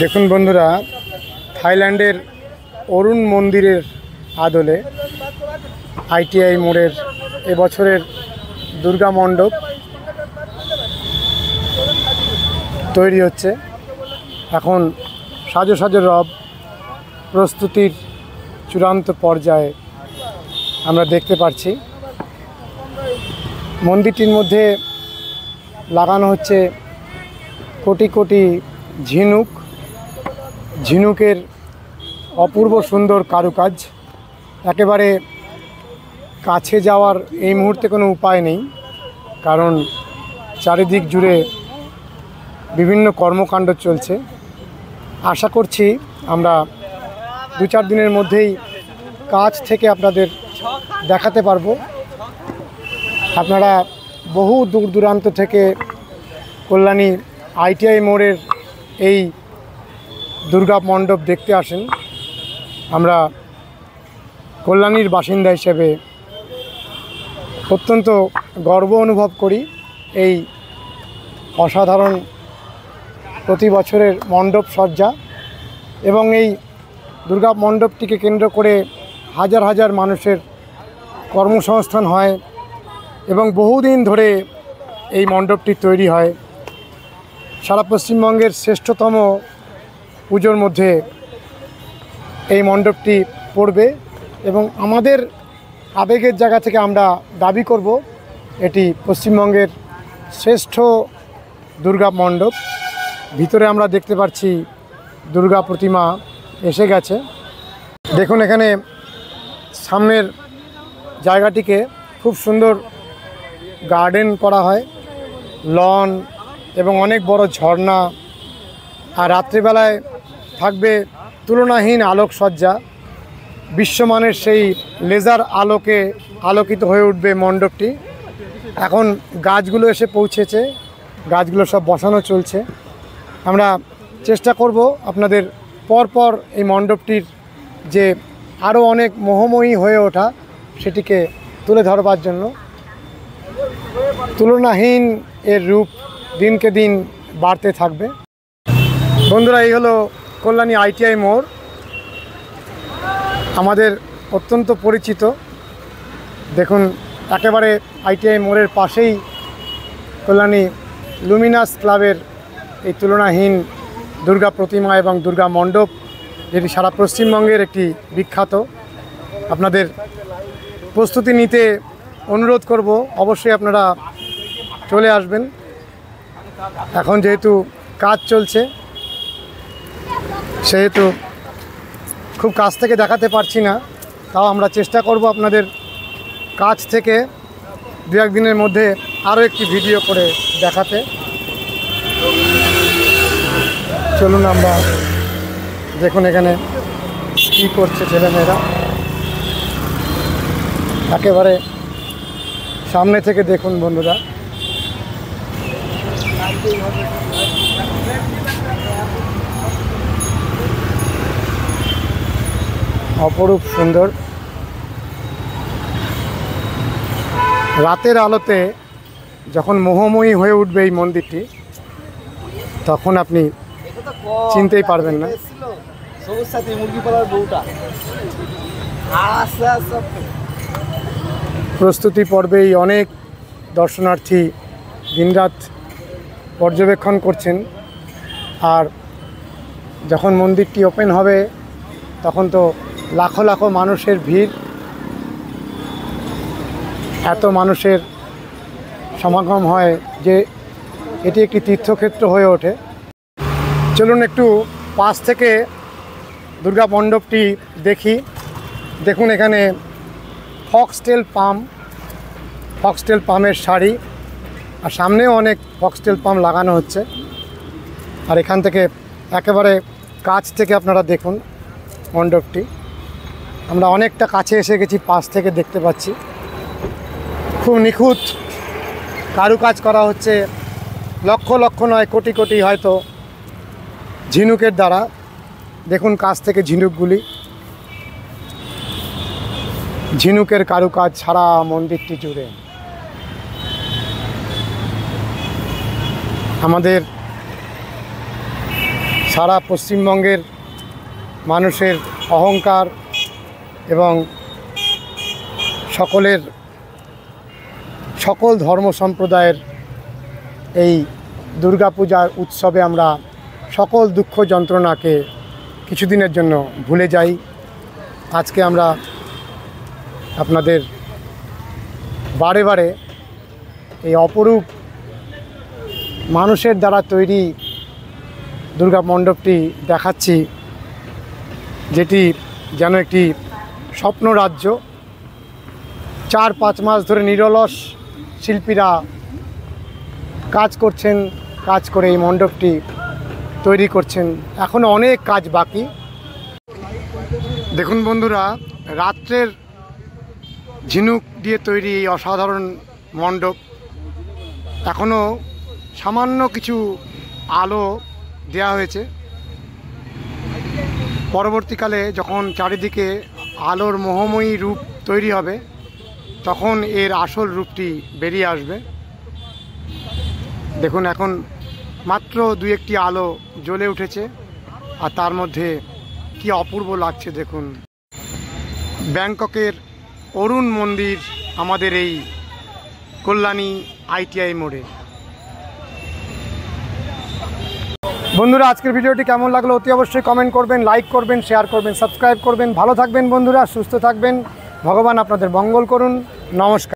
দেখুন বন্ধুরা, থাইল্যান্ডের অরুণ মন্দিরের আদলে আইটিআই মোড়ের এবছরের দুর্গা মণ্ডপ তৈরি হচ্ছে। এখন সাজো সাজো রব প্রস্তুতির চূড়ান্ত পর্যায়ে আমরা দেখতে পাচ্ছি। মন্দিরটির মধ্যে লাগানো হচ্ছে কোটি কোটি ঝিনুকের অপূর্ব সুন্দর কারুকাজ। একেবারে কাছে যাওয়ার এই মুহূর্তে কোনো উপায় নেই, কারণ চারিদিক জুড়ে বিভিন্ন কর্মকাণ্ড চলছে। আশা করছি আমরা 2-4 দিনের মধ্যেই কাছ থেকে আপনাদের দেখাতে পারবো। আপনারা বহু দূর দূরান্ত থেকে কল্যাণী আইটিআই মোড়ের এই দুর্গা মণ্ডপ দেখতে আসেন। আমরা কল্যাণীর বাসিন্দা হিসেবে অত্যন্ত গর্ব অনুভব করি এই অসাধারণ প্রতি বছরের মণ্ডপ সজ্জা এবং এই দুর্গা মণ্ডপটিকে কেন্দ্র করে হাজার হাজার মানুষের কর্মসংস্থান হয় এবং বহুদিন ধরে এই মণ্ডপটি তৈরি হয়। সারা পশ্চিমবঙ্গের শ্রেষ্ঠতম পুজোর মধ্যে এই মণ্ডপটি পড়বে এবং আমাদের আবেগের জায়গা থেকে আমরা দাবি করব এটি পশ্চিমবঙ্গের শ্রেষ্ঠ দুর্গা মণ্ডপ। ভিতরে আমরা দেখতে পাচ্ছি দুর্গা প্রতিমা এসে গেছে। দেখুন, এখানে সামনের জায়গাটিকে খুব সুন্দর গার্ডেন করা হয়, লন এবং অনেক বড় ঝর্ণা। আর রাত্রিবেলায় থাকবে তুলনাহীন আলোকসজ্জা। বিশ্বমানের সেই লেজার আলোকে আলোকিত হয়ে উঠবে মণ্ডপটি। এখন গাছগুলো এসে পৌঁছেছে, গাছগুলো সব বসানো চলছে। আমরা চেষ্টা করব আপনাদের পরপর এই মণ্ডপটির যে আরও অনেক মোহময়ী হয়ে ওঠা সেটিকে তুলে ধরবার জন্য। তুলনাহীন এর রূপ দিনকে দিন বাড়তে থাকবে। বন্ধুরা, এই হলো কল্যাণী আইটিআই মোড়, আমাদের অত্যন্ত পরিচিত। দেখুন, একেবারে আইটিআই মোড়ের পাশেই কল্যাণী লুমিনাস ক্লাবের এই তুলনাহীন দুর্গা প্রতিমা এবং দুর্গা মণ্ডপ, যেটি সারা পশ্চিমবঙ্গের একটি বিখ্যাত। আপনাদের প্রস্তুতি নিতে অনুরোধ করব, অবশ্যই আপনারা চলে আসবেন। এখন যেহেতু কাজ চলছে সেহেতু খুব কাছ থেকে দেখাতে পারছি না, তাও আমরা চেষ্টা করব আপনাদের কাছ থেকে 2-1 দিনের মধ্যে আরও একটি ভিডিও করে দেখাতে। চলুন আমরা দেখুন এখানে কী করছে ছেলেমেয়েরা। একেবারে সামনে থেকে দেখুন বন্ধুরা। অপরূপ সুন্দর রাতের আলোতে যখন মোহময়ী হয়ে উঠবে এই মন্দিরটি, তখন আপনি চিনতেই পারবেন না। প্রস্তুতি পর্বেই অনেক দর্শনার্থী দিনরাত পর্যবেক্ষণ করছেন। আর যখন মন্দিরটি ওপেন হবে তখন তো লাখো লাখো মানুষের ভিড়, এত মানুষের সমাগম হয় যে এটি একটি তীর্থক্ষেত্র হয়ে ওঠে। চলুন একটু পাশ থেকে দুর্গা মণ্ডপটি দেখি। দেখুন, এখানে ফক্সটেল পামের শাড়ি, আর সামনেও অনেক ফক্সটেল পাম লাগানো হচ্ছে। আর এখান থেকে একেবারে কাছ থেকে আপনারা দেখুন মণ্ডপটি। আমরা অনেকটা কাছে এসে গেছি, পাশ থেকে দেখতে পাচ্ছি। খুব নিখুঁত কারুকাজ করা হচ্ছে, লক্ষ লক্ষ নয় কোটি কোটি হয়তো ঝিনুকের দ্বারা। দেখুন কাছ থেকে ঝিনুকের কারুকাজ সারা মন্দিরটি জুড়ে। আমাদের সারা পশ্চিমবঙ্গের মানুষের অহংকার এবং সকল ধর্ম সম্প্রদায়ের এই দুর্গাপূজার উৎসবে আমরা সকল দুঃখ যন্ত্রণাকে কিছুদিনের জন্য ভুলে যাই। আজকে আমরা আপনাদের বারে বারে এই অপরূপ মানুষের দ্বারা তৈরি দুর্গা মণ্ডপটি দেখাচ্ছি, যেটি যেন একটি স্বপ্ন রাজ্য। 4-5 মাস ধরে নিরলস শিল্পীরা কাজ করছেন, কাজ করে এই মণ্ডপটি তৈরি করছেন। এখনও অনেক কাজ বাকি। দেখুন বন্ধুরা, রাত্রের ঝিনুক দিয়ে তৈরি এই অসাধারণ মণ্ডপ, এখনও সামান্য কিছু আলো দেওয়া হয়েছে। পরবর্তীকালে যখন চারিদিকে আলোর মোহময়ী রূপ তৈরি হবে, তখন এর আসল রূপটি বেরিয়ে আসবে। দেখুন, এখন মাত্র 2-1টি আলো জ্বলে উঠেছে, আর তার মধ্যে কি অপূর্ব লাগছে দেখুন। ব্যাংককের অরুণ মন্দির আমাদের এই কল্যাণী ITI মোড়ে। বন্ধুরা, আজকের ভিডিওটি কেমন লাগলো অতি অবশ্যই কমেন্ট করবেন, লাইক করবেন, শেয়ার করবেন, সাবস্ক্রাইব করবেন। ভালো থাকবেন বন্ধুরা, সুস্থ থাকবেন। ভগবান আপনাদের মঙ্গল করুন। নমস্কার।